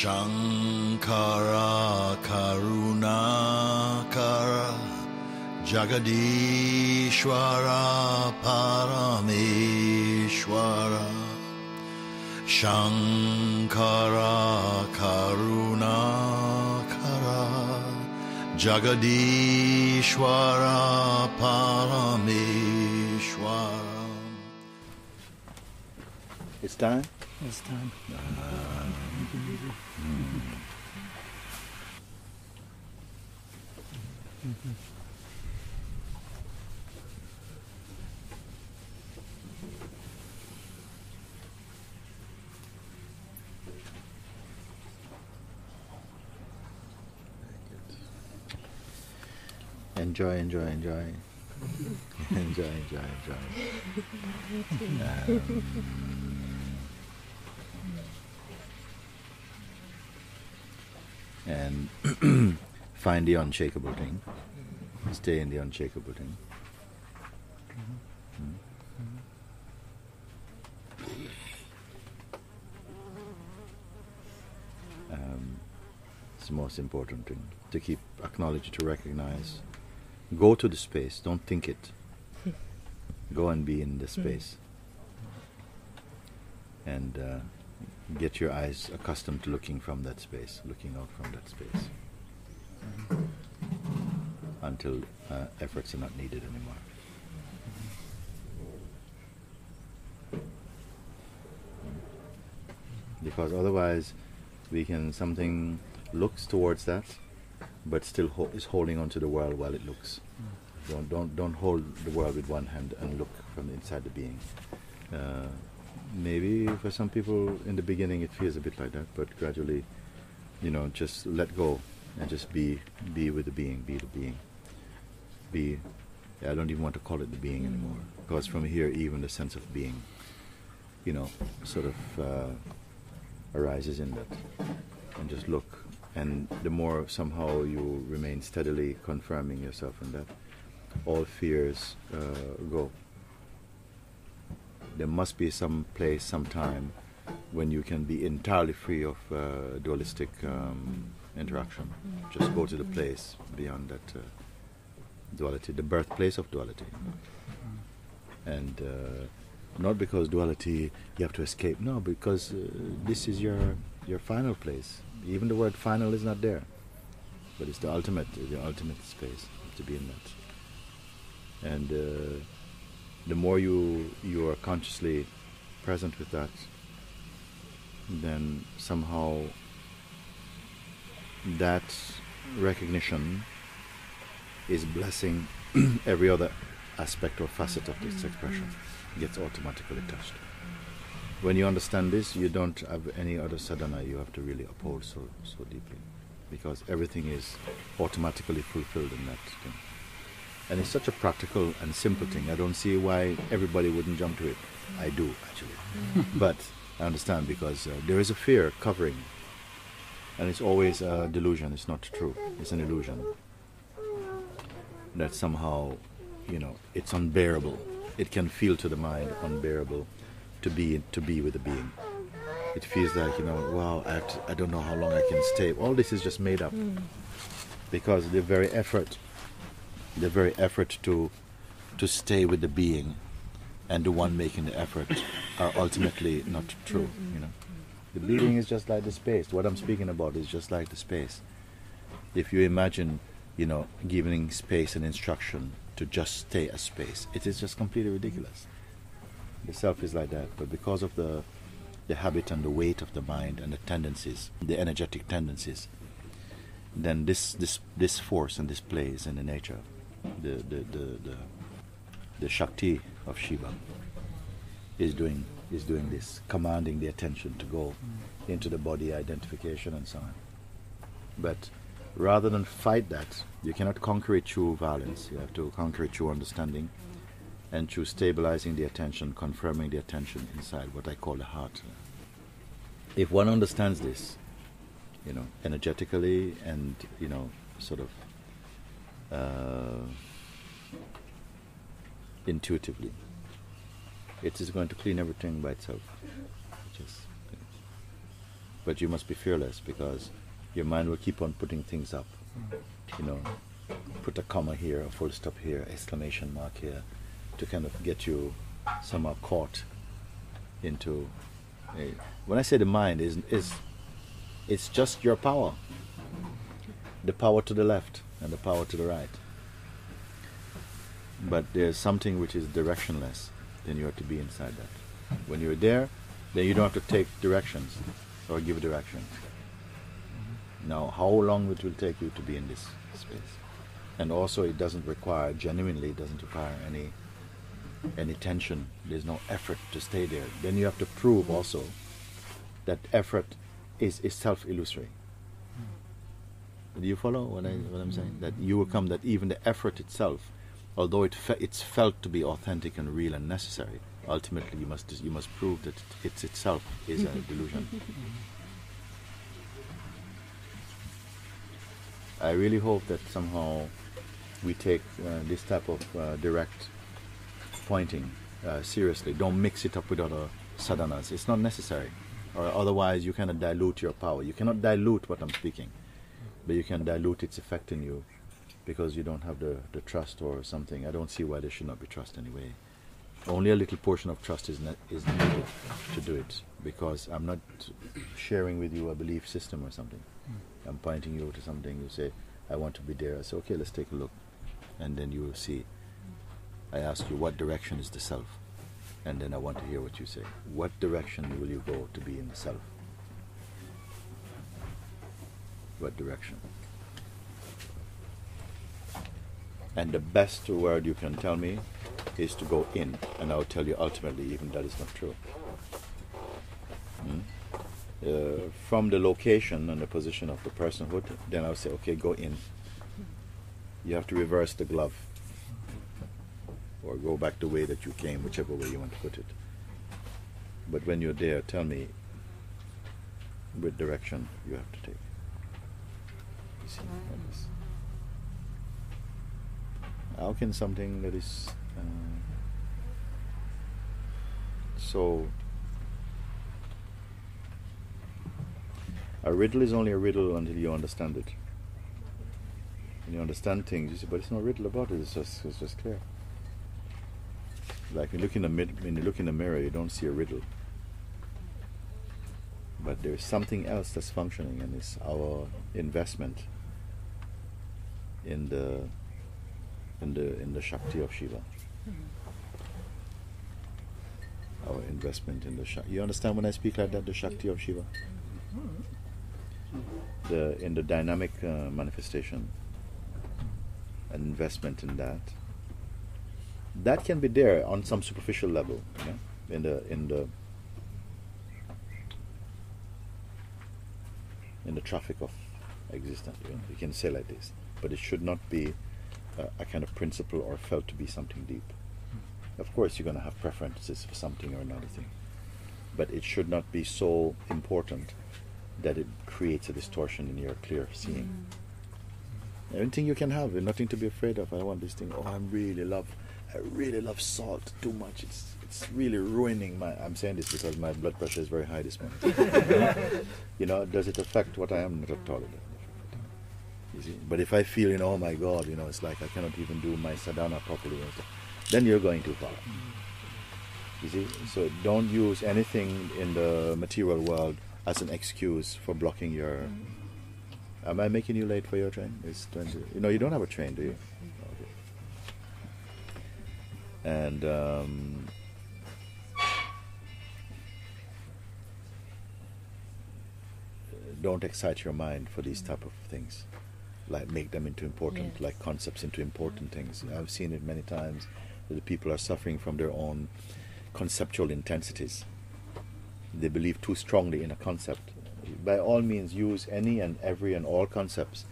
Shankara Karunakara Jagadishwara Parameshwara Shankara Karunakara Jagadishwara Parameshwara. It's time? It's time. Enjoy, enjoy, enjoy. Enjoy, enjoy, enjoy. And find the unshakable thing. Stay in the unshakable thing. It's the most important thing. To keep, acknowledge, to recognize. Go to the space, don't think it. Go and be in the space. And get your eyes accustomed to looking from that space, looking out from that space. Until efforts are not needed anymore. Because otherwise something looks towards that, but still is holding on to the world while it looks. Don't hold the world with one hand and look from inside the being. Maybe for some people in the beginning it feels a bit like that, but gradually, just let go and just be with the being, be the being. I don't even want to call it the being anymore, because from here even the sense of being, sort of arises in that. And just look. And the more somehow you remain steadily confirming yourself in that, all fears go. There must be some place, some time, when you can be entirely free of dualistic interaction. Just go to the place beyond that duality, the birthplace of duality. And not because duality you have to escape, no, because this is your final place. Even the word final is not there, but it's the ultimate space to be in that. And the more you are consciously present with that, then somehow that recognition is blessing every other aspect or facet of this expression. It gets automatically touched. When you understand this, you don't have any other sadhana you have to really uphold so deeply, because everything is automatically fulfilled in that thing. And it's such a practical and simple thing. I don't see why everybody wouldn't jump to it. I do, actually. But I understand, because there is a fear covering, and it's always a delusion. It's not true. It's an illusion. That somehow, it's unbearable. It can feel to the mind unbearable to be with the being. It feels like, wow, I don't know how long I can stay. All this is just made up. Because the very effort to stay with the being and the one making the effort are ultimately not true. The being is just like the space. What I'm speaking about is just like the space. If you imagine, giving space and instruction to just stay as space, it is just completely ridiculous. The self is like that, but because of the habit and the weight of the mind and the tendencies, the energetic tendencies, then this force and this place in the nature, the Shakti of Shiva is doing this, commanding the attention to go into the body identification and so on. But rather than fight that, you cannot conquer it through violence. You have to conquer it through understanding, and through stabilizing the attention, confirming the attention inside what I call the heart. If one understands this, energetically and, sort of intuitively, it is going to clean everything by itself. But you must be fearless, because your mind will keep on putting things up. You know, put a comma here, a full stop here, exclamation mark here, to kind of get you somehow caught into when I say the mind is it's just your power. The power to the left and the power to the right. But there's something which is directionless, then you have to be inside that. When you're there, then you don't have to take directions or give directions. Now, how long it will take you to be in this space? And also, it doesn't require, genuinely, it doesn't require any tension. There's no effort to stay there. Then you have to prove also that effort is self-illusory. Do you follow what I'm saying? That you will come, that even the effort itself, although it's felt to be authentic and real and necessary, ultimately you must prove that it itself is a delusion. I really hope that somehow we take this type of direct pointing seriously. Don't mix it up with other sadhanas. It's not necessary, or otherwise you cannot dilute your power. You cannot dilute what I'm speaking, but you can dilute its effect in you, because you don't have the trust or something. I don't see why there should not be trust anyway. Only a little portion of trust is needed to do it, because I'm not sharing with you a belief system or something. I'm pointing you to something. You say, I want to be there. I say, okay, let's take a look. And then you will see. I ask you, what direction is the self? And then I want to hear what you say. What direction will you go to be in the self? What direction? And the best word you can tell me is to go in. And I'll tell you ultimately even that is not true. From the location and the position of the personhood, then I'll say, okay, go in. You have to reverse the glove, or go back the way that you came, whichever way you want to put it. But when you're there, tell me what direction you have to take. You see, like this. How can something that is so... A riddle is only a riddle until you understand it. When you understand things, you say, but it's no riddle about it, it's just clear. Like when you look in the mirror, you don't see a riddle. But there's something else that's functioning, and it's our investment in the Shakti of Shiva. Our investment in the Shakti. You understand when I speak like that, the Shakti of Shiva? In the dynamic manifestation, an investment in that can be there on some superficial level, you know, in the traffic of existence. You can say like this, but it should not be a kind of principle or felt to be something deep. Of course, you're going to have preferences for something or another thing, but it should not be so important that it creates a distortion in your clear seeing. Anything you can have, and nothing to be afraid of. I want this thing. Oh, I really love salt too much. It's really ruining my... I'm saying this because my blood pressure is very high this morning. You know, does it affect what I am? Not at all. You see? But if I feel, oh my God, it's like I cannot even do my sadhana properly, then you're going too far. You see? So don't use anything in the material world as an excuse for blocking your... Am I making you late for your train? It's 20... you don't have a train, do you? Okay. And don't excite your mind for these type of things. Like make them into important, like concepts into important things. I've seen it many times that the people are suffering from their own conceptual intensities. They believe too strongly in a concept. By all means, use any and every and all concepts,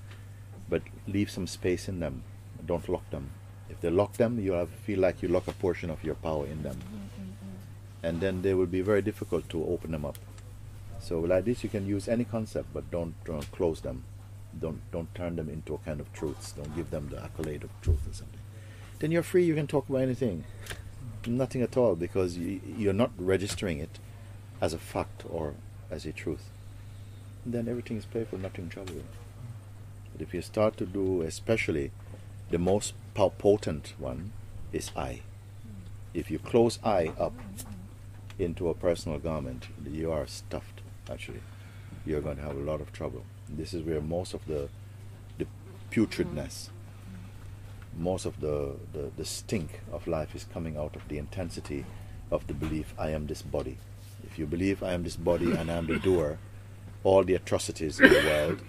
but leave some space in them. Don't lock them. If they lock them, you feel like you lock a portion of your power in them, and then they will be very difficult to open them up. So like this, you can use any concept, but don't close them. Don't turn them into a kind of truths. Don't give them the accolade of truth or something. Then you're free. You can talk about anything, nothing at all, because you're not registering it as a fact or as a truth. then everything is playful, nothing trouble. But if you start to do, especially the most potent one is I. If you close I up into a personal garment, you are stuffed, actually. You're going to have a lot of trouble. This is where most of the putridness, most of the stink of life is coming out of the intensity of the belief, I am this body. If you believe I am this body and I am the doer, all the atrocities in the world,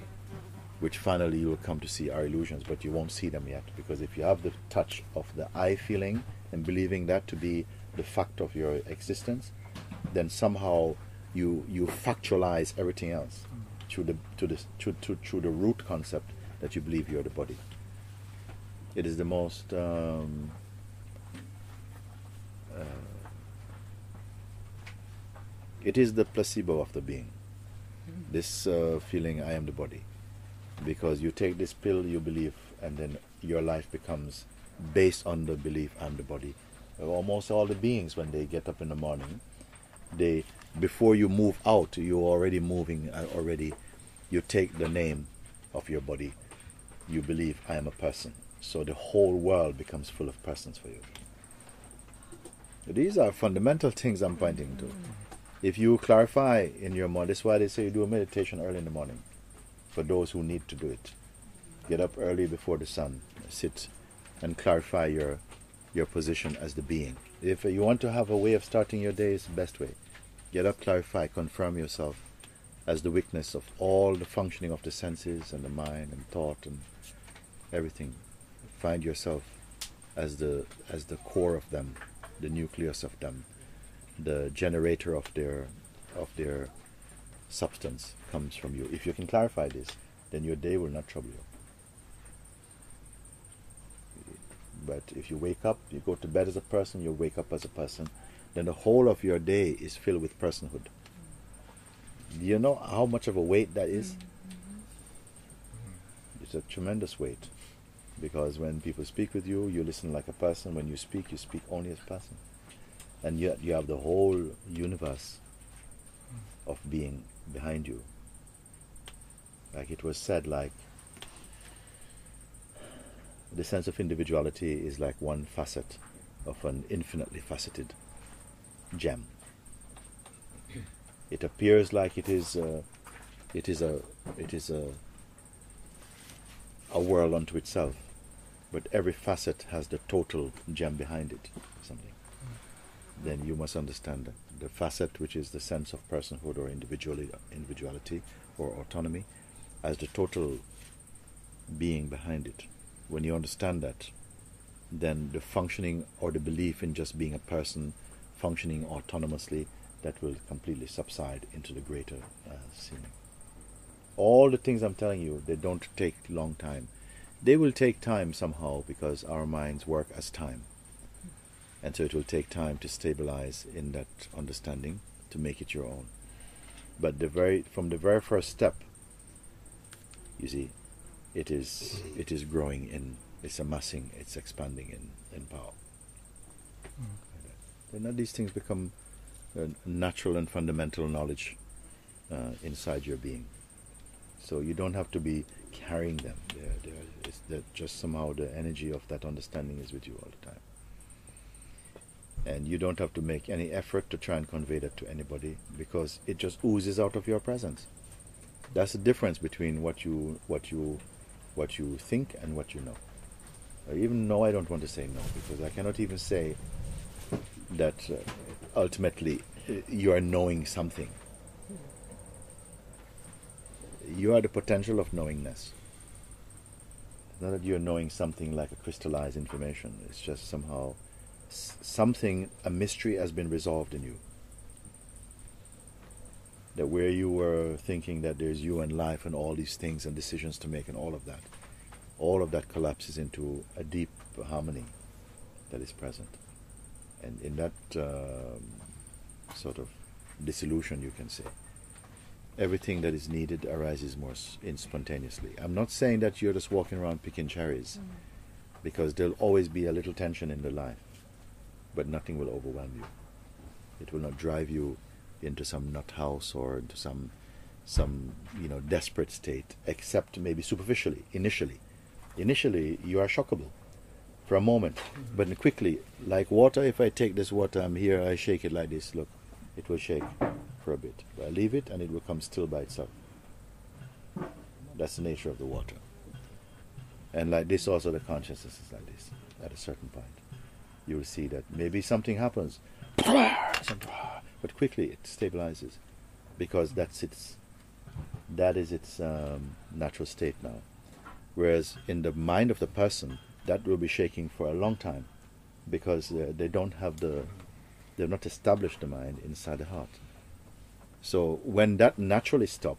which finally you will come to see, are illusions, but you won't see them yet. Because if you have the touch of the I feeling and believing that to be the fact of your existence, then somehow you factualize everything else through the root concept that you believe you're the body. It is the most it is the placebo of the being. This feeling, I am the body. Because you take this pill, you believe, and then your life becomes based on the belief, I'm the body. Almost all the beings, when they get up in the morning, before you move out, you're already moving, you take the name of your body. You believe, I am a person. So the whole world becomes full of persons for you. These are fundamental things I'm pointing to. If you clarify in your mind, that's why they say you do a meditation early in the morning. For those who need to do it. Get up early before the sun. Sit and clarify your position as the being. If you want to have a way of starting your day, it's the best way. Get up, clarify, confirm yourself as the witness of all the functioning of the senses and the mind and thought and everything. Find yourself as the core of them, the nucleus of them, the generator of their substance comes from you. If you can clarify this, then your day will not trouble you. But if you wake up, you go to bed as a person, you wake up as a person, then the whole of your day is filled with personhood. Do you know how much of a weight that is? It's a tremendous weight. Because when people speak with you, you listen like a person. When you speak only as a person. And yet you have the whole universe of being behind you. Like it was said, like the sense of individuality is like one facet of an infinitely faceted gem. It appears like it is a world unto itself, but every facet has the total gem behind it. Something. Then you must understand that the facet, which is the sense of personhood or individuality or autonomy, as the total being behind it. When you understand that, then the functioning or the belief in just being a person functioning autonomously, that will completely subside into the greater seeing. All the things I'm telling you, they don't take long time. They will take time somehow because our minds work as time. And so it will take time to stabilize in that understanding, to make it your own. But from the very first step, you see, it is growing it's amassing, it's expanding in power. Then these things become natural and fundamental knowledge inside your being. So you don't have to be carrying them. They're just somehow the energy of that understanding is with you all the time. And you don't have to make any effort to try and convey that to anybody, because it just oozes out of your presence. That's the difference between what you think and what you know. Even no, I don't want to say no, because I cannot even say that ultimately you are knowing something. You are the potential of knowingness. Not that you're knowing something like a crystallized information. It's just somehow something, a mystery has been resolved in you. That where you were thinking that there's you and life and all these things and decisions to make and all of that collapses into a deep harmony that is present. And in that sort of dissolution, you can say, everything that is needed arises more spontaneously. I'm not saying that you're just walking around picking cherries, because there'll always be a little tension in the life, but nothing will overwhelm you. It will not drive you into some nut house or into some some desperate state, except maybe superficially, initially. Initially, you are shockable for a moment, but then quickly, like water, if I take this water, I'm here, I shake it like this, look, it will shake for a bit. But I leave it and it will come still by itself. That's the nature of the water. And like this also, the consciousness is like this. At a certain point, you will see that maybe something happens, but quickly it stabilizes, because that is its natural state now. Whereas in the mind of the person, that will be shaking for a long time, because they've not established the mind inside the heart. So when that naturally stop,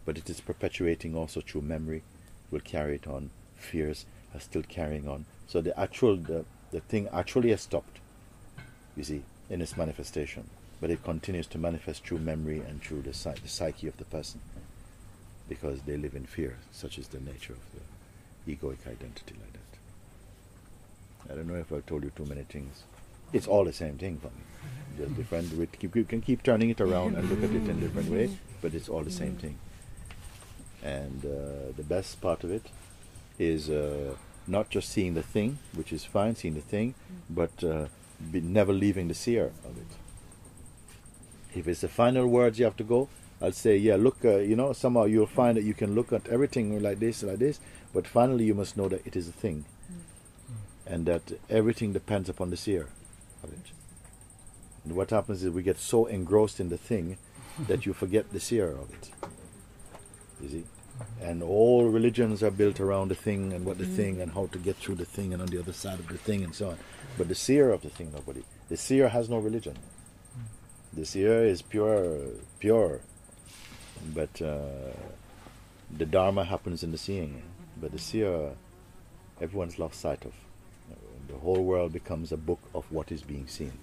but it is perpetuating also through memory, will carry it on. Fears are still carrying on. So the thing actually has stopped, you see, in its manifestation, but it continues to manifest through memory and through the psyche of the person, because they live in fear. Such is the nature of the egoic identity, like that. I don't know if I've told you too many things. It's all the same thing for me, just different. You can keep turning it around and look at it in a different way, but it's all the same thing. And the best part of it is not just seeing the thing, which is fine, seeing the thing, but never leaving the seer of it. If it's the final words you have to go, I'll say, yeah, look, somehow you'll find that you can look at everything like this, but finally you must know that it is a thing, and that everything depends upon the seer of it. And what happens is we get so engrossed in the thing that you forget the seer of it. You see? And all religions are built around the thing and what the thing and how to get through the thing and on the other side of the thing and so on. But the seer of the thing, nobody. The seer has no religion. The seer is pure. But the Dharma happens in the seeing. But the seer, everyone's lost sight of. The whole world becomes a book of what is being seen.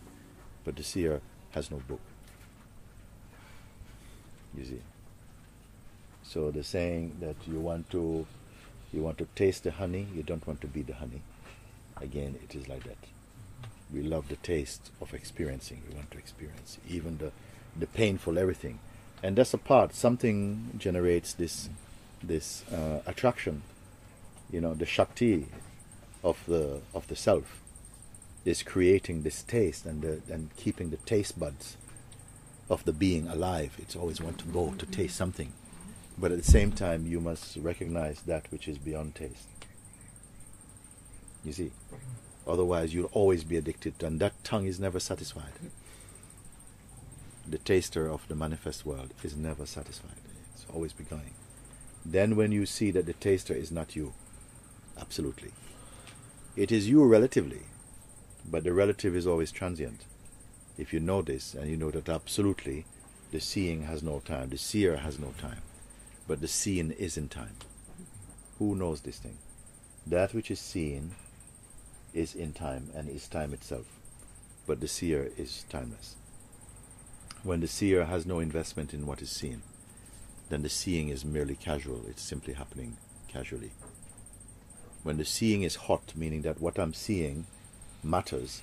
But the seer has no book. You see? So the saying that you want to taste the honey, you don't want to be the honey. Again, it is like that. We love the taste of experiencing. We want to experience even the painful, everything. And that's a part. Something generates this attraction. The Shakti of the self is creating this taste and keeping the taste buds of the being alive. It's always want to go to taste something. But at the same time, you must recognize that which is beyond taste. You see? Otherwise, you'll always be addicted, and that tongue is never satisfied. The taster of the manifest world is never satisfied. It's always be going. Then when you see that the taster is not you, absolutely. It is you relatively, but the relative is always transient. If you know this, and you know that absolutely, the seeing has no time, the seer has no time. But the seen is in time. Who knows this thing? That which is seen is in time and is time itself. But the seer is timeless. When the seer has no investment in what is seen, then the seeing is merely casual. It's simply happening casually. When the seeing is hot, meaning that what I'm seeing matters,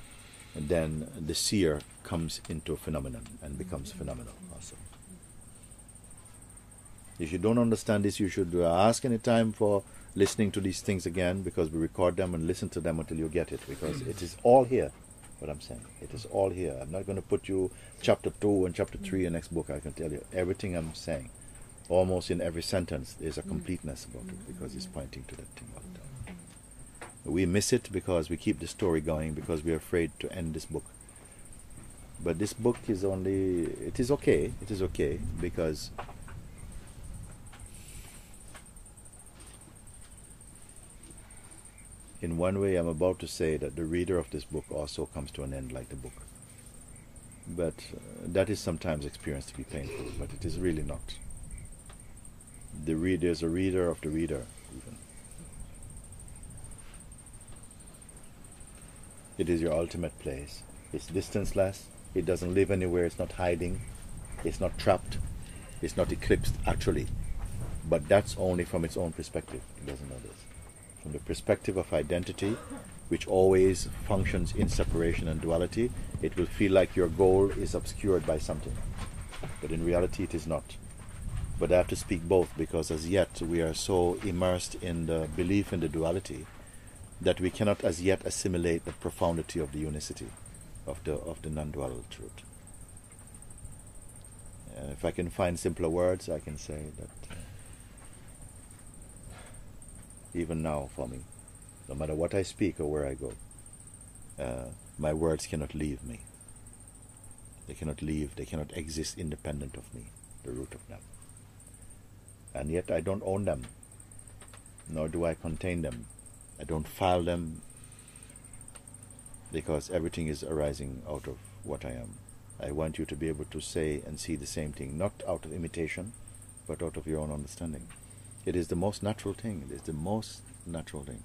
and then the seer comes into a phenomenon and becomes phenomenal also. If you don't understand this, you should ask any time for listening to these things again, because we record them and listen to them until you get it, because it is all here, what I'm saying. It is all here. I'm not going to put you chapter 2 and chapter 3 in next book. I can tell you everything I'm saying. Almost in every sentence there's a completeness about it, because it's pointing to that thing all the time. We miss it because we keep the story going, because we're afraid to end this book. But this book is it is okay, because in one way, I'm about to say that the reader of this book also comes to an end like the book. But that is sometimes experienced to be painful, but it is really not. The reader is a reader of the reader, even. It is your ultimate place. It's distanceless. It doesn't live anywhere. It's not hiding. It's not trapped. It's not eclipsed, actually. But that's only from its own perspective. It doesn't know this. From the perspective of identity, which always functions in separation and duality, it will feel like your goal is obscured by something. but in reality it is not. But I have to speak both, because as yet we are so immersed in the belief in the duality that we cannot as yet assimilate the profundity of the unicity of the non-dual truth. And if I can find simpler words, I can say that even now for me, no matter what I speak or where I go, my words cannot leave me. They cannot exist independent of me, the root of them. And yet I don't own them, nor do I contain them. I don't file them, because everything is arising out of what I am. I want you to be able to say and see the same thing, not out of imitation, but out of your own understanding. It is the most natural thing. It is the most natural thing.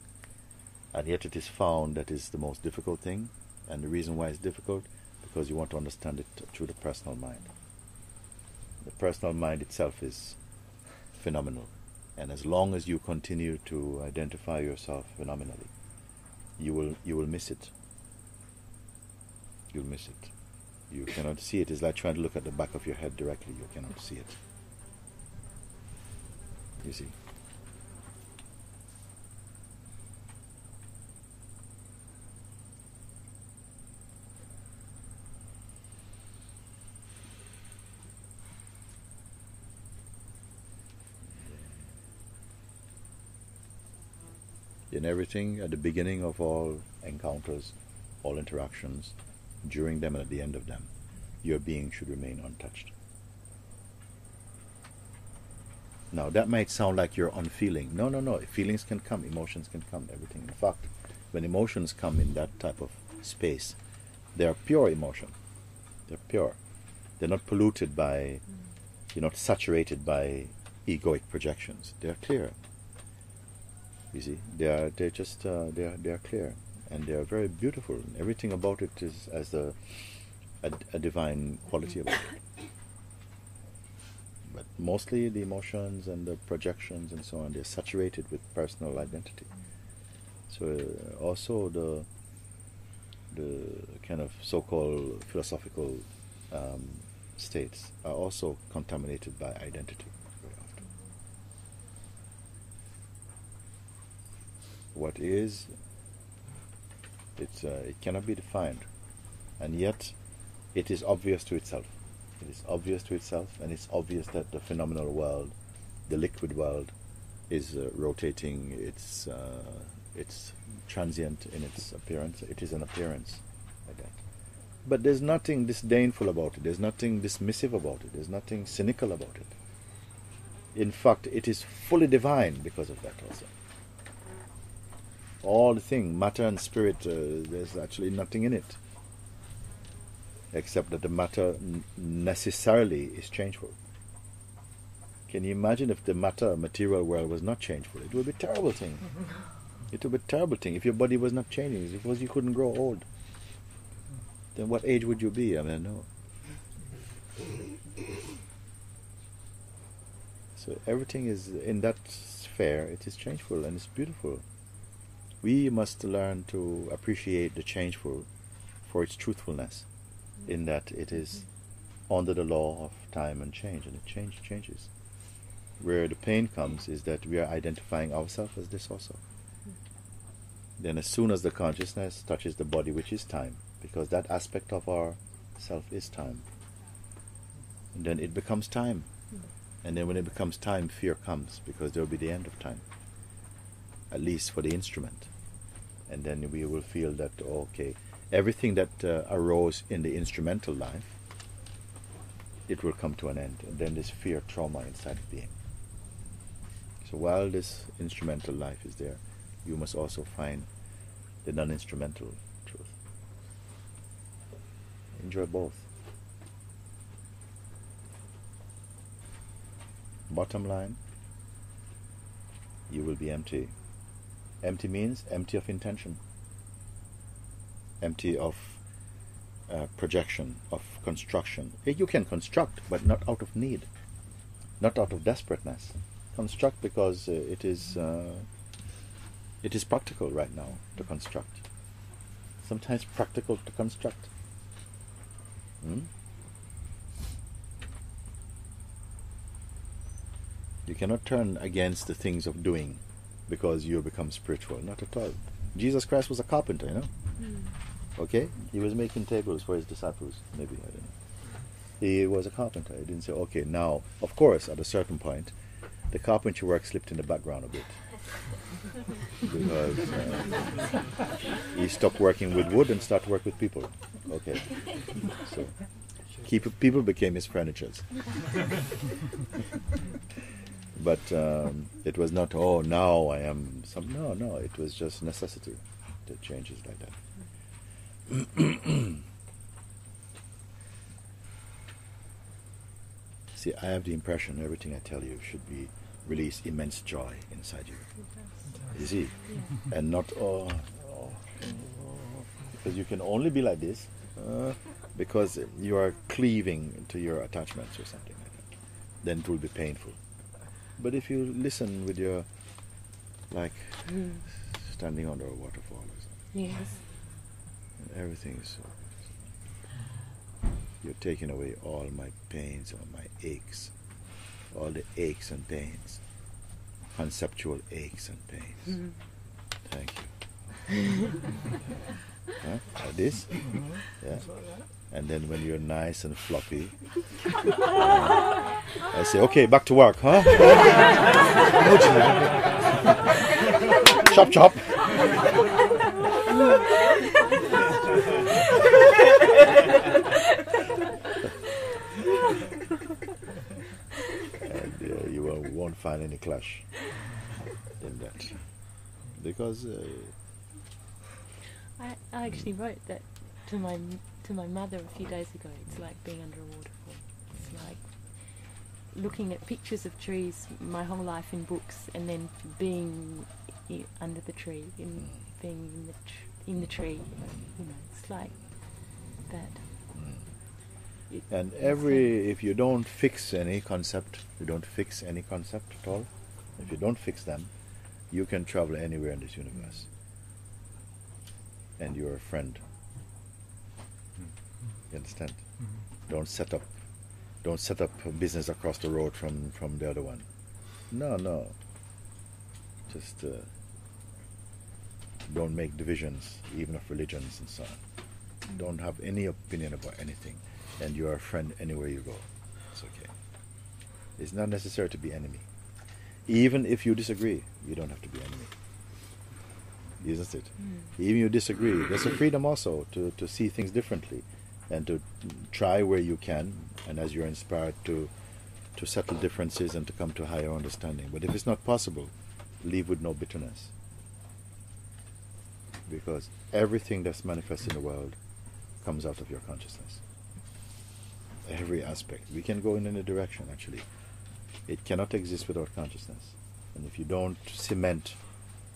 And yet it is found that is the most difficult thing. And the reason why it's difficult, because you want to understand it through the personal mind. The personal mind itself is phenomenal. And as long as you continue to identify yourself phenomenally, you will miss it. You'll miss it. You cannot see it. It's like trying to look at the back of your head directly. You cannot see it. You see. In everything, at the beginning of all encounters, all interactions, during them and at the end of them, your being should remain untouched. Now, that might sound like you're unfeeling. No. Feelings can come, emotions can come, everything. In fact, when emotions come in that type of space, they are pure emotion. They're pure. They're not polluted by, you're not saturated by egoic projections. They're clear. You see, they're clear, and they are very beautiful. Everything about it has a divine quality about it. But mostly the emotions and the projections and so on, they're saturated with personal identity. So also the kind of so-called philosophical states are also contaminated by identity. What is, it cannot be defined, and yet it is obvious to itself. It is obvious to itself, and it's obvious that the phenomenal world, the liquid world, is rotating. It's transient in its appearance. It is an appearance like that. But there's nothing disdainful about it. There's nothing dismissive about it. There's nothing cynical about it. In fact, it is fully divine because of that also. All the thing, matter and spirit, there's actually nothing in it, except that the matter necessarily is changeful. Can you imagine if the material world was not changeful? It would be a terrible thing. It would be a terrible thing if your body was not changing. Suppose you couldn't grow old. Then what age would you be? I mean, no. So everything is in that sphere. It is changeful and it's beautiful. We must learn to appreciate the changeful for its truthfulness, in that it is under the law of time and change, and it changes. Where the pain comes is that we are identifying ourselves as this also. Then as soon as the consciousness touches the body, which is time, because that aspect of our self is time, and then it becomes time. And then when it becomes time, fear comes, because there will be the end of time. At least for the instrument. And then we will feel that, okay, everything that arose in the instrumental life, it will come to an end. And then this fear, trauma inside the being. So while this instrumental life is there, you must also find the non-instrumental truth. Enjoy both. Bottom line, you will be empty. Empty means empty of intention, empty of projection, of construction. You can construct, but not out of need, not out of desperateness. Construct because it is practical right now to construct. Sometimes practical to construct. You cannot turn against the things of doing because you become spiritual. Not at all. Jesus Christ was a carpenter, you know. Okay? He was making tables for his disciples, maybe, I don't know. He was a carpenter. He didn't say, okay, now, of course, at a certain point, the carpentry work slipped in the background a bit. Because he stopped working with wood and started work with people. Okay. So, people became his furnitures. But it was not, oh, now I am some. No, it was just necessity to changes like that. See, I have the impression everything I tell you should be release immense joy inside you. You see? And not, because you can only be like this because you are cleaving to your attachments or something like that. Then it will be painful. But if you listen with your, like, standing under a waterfall or something. Yes. And everything is so. You're taking away all my pains, all my aches, all the aches and pains, conceptual aches and pains. Thank you. Huh? Like this? Yeah. And then when you're nice and floppy, I say, okay, back to work, huh? Chop, chop. And you won't find any clash in that. Because I actually wrote that to my mother a few days ago. It's like being under a waterfall. It's like looking at pictures of trees my whole life in books, and then being under the tree, and being in the tree. You know, it's like that. And if you don't fix any concept, at all, if you don't fix them, you can travel anywhere in this universe. And you're a friend. You understand? Don't set up a business across the road from the other one. No. Just don't make divisions, even of religions and so on. Don't have any opinion about anything. And you are a friend anywhere you go. It's okay. It's not necessary to be enemy. Even if you disagree, you don't have to be enemy. Isn't it? Even if you disagree, there's a freedom also to see things differently and to try where you can, and as you're inspired to settle differences and to come to higher understanding. But if it's not possible, leave with no bitterness. Because everything that's manifest in the world comes out of your consciousness. Every aspect. We can go in any direction, actually. It cannot exist without consciousness. And if you don't cement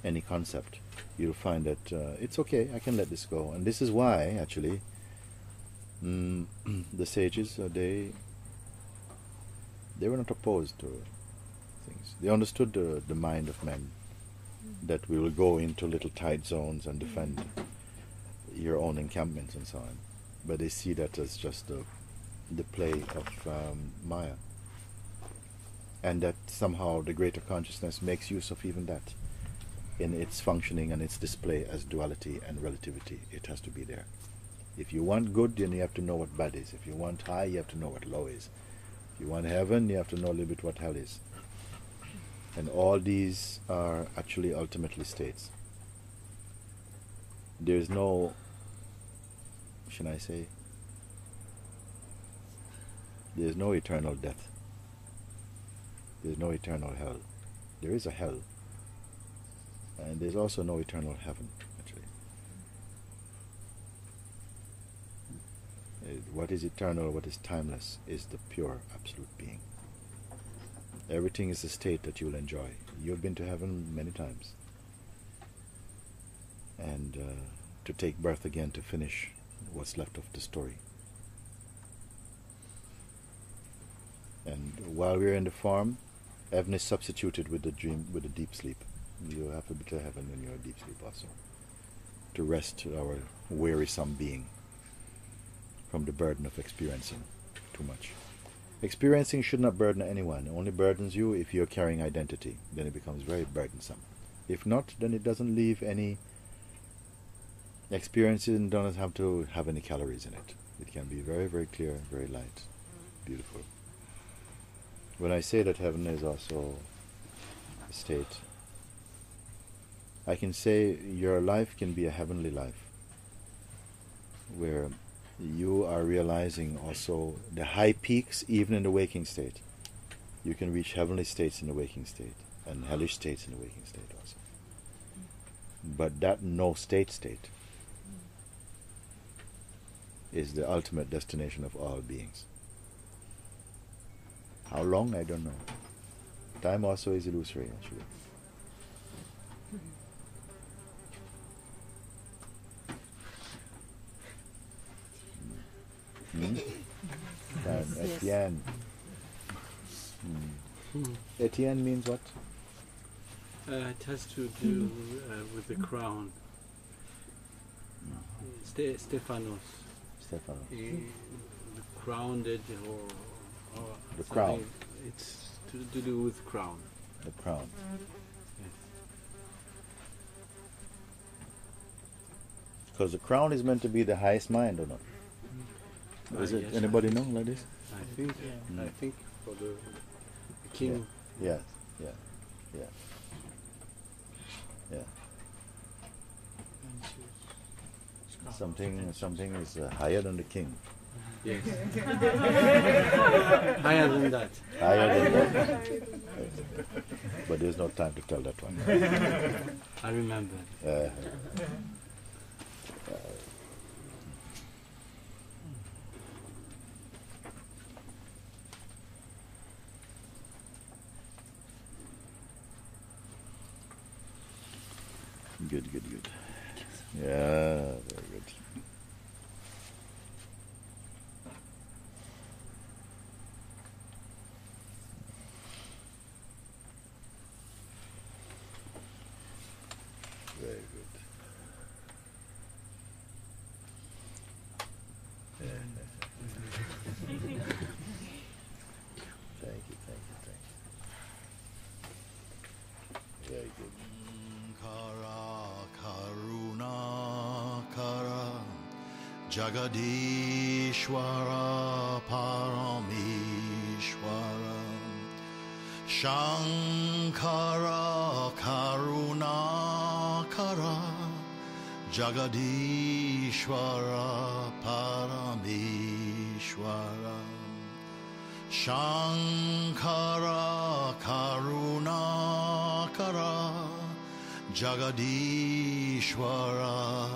any concept, you'll find that it's okay, I can let this go. And this is why, actually, the sages, they were not opposed to things. They understood the mind of men, that we will go into little tight zones and defend your own encampments and so on. But they see that as just the play of Maya. And that somehow the greater consciousness makes use of even that in its functioning and its display as duality and relativity. It has to be there. If you want good, then you have to know what bad is. If you want high, you have to know what low is. If you want heaven, you have to know a little bit what hell is. And all these are actually ultimately states. There is no, should I say, there is no eternal death. There is no eternal hell. There is a hell. And there's also no eternal heaven, actually. What is eternal, what is timeless, is the pure, absolute being. Everything is a state that you'll enjoy. You've been to heaven many times. And to take birth again to finish what's left of the story. And while we're in the form, heaven is substituted with the dream, with the deep sleep. You have a bit of heaven when you're deep sleep also, to rest our wearisome being from the burden of experiencing too much. Experiencing should not burden anyone. It only burdens you if you're carrying identity. Then it becomes very burdensome. If not, then it doesn't leave any experiences and doesn't have to have any calories in it. It can be very, very clear, very light, beautiful. When I say that heaven is also a state, I can say your life can be a heavenly life, where you are realizing also the high peaks even in the waking state. You can reach heavenly states in the waking state and hellish states in the waking state also. But that no state is the ultimate destination of all beings. How long? I don't know. Time also is illusory, actually. Time. Etienne. Etienne means what? It has to do with the crown. Stephanos. Stephanos. Crowned or the crown. It's to do with crown. The crown. Yes. Because the crown is meant to be the highest mind, or not? Is it? Yes, Anybody know like this? I think. I think for the king. Yeah. Something is higher than the king. Yes. Higher than that. Higher than that. But there's no time to tell that one. I remember. Good. Yeah, very good. Very good. Thank you. Very good. Karuna Kara Jagadishwara Paramishwara Shankara Karuna Kara Jagadishwara Paramishwara Shankara Karuna Kara Jagadishwara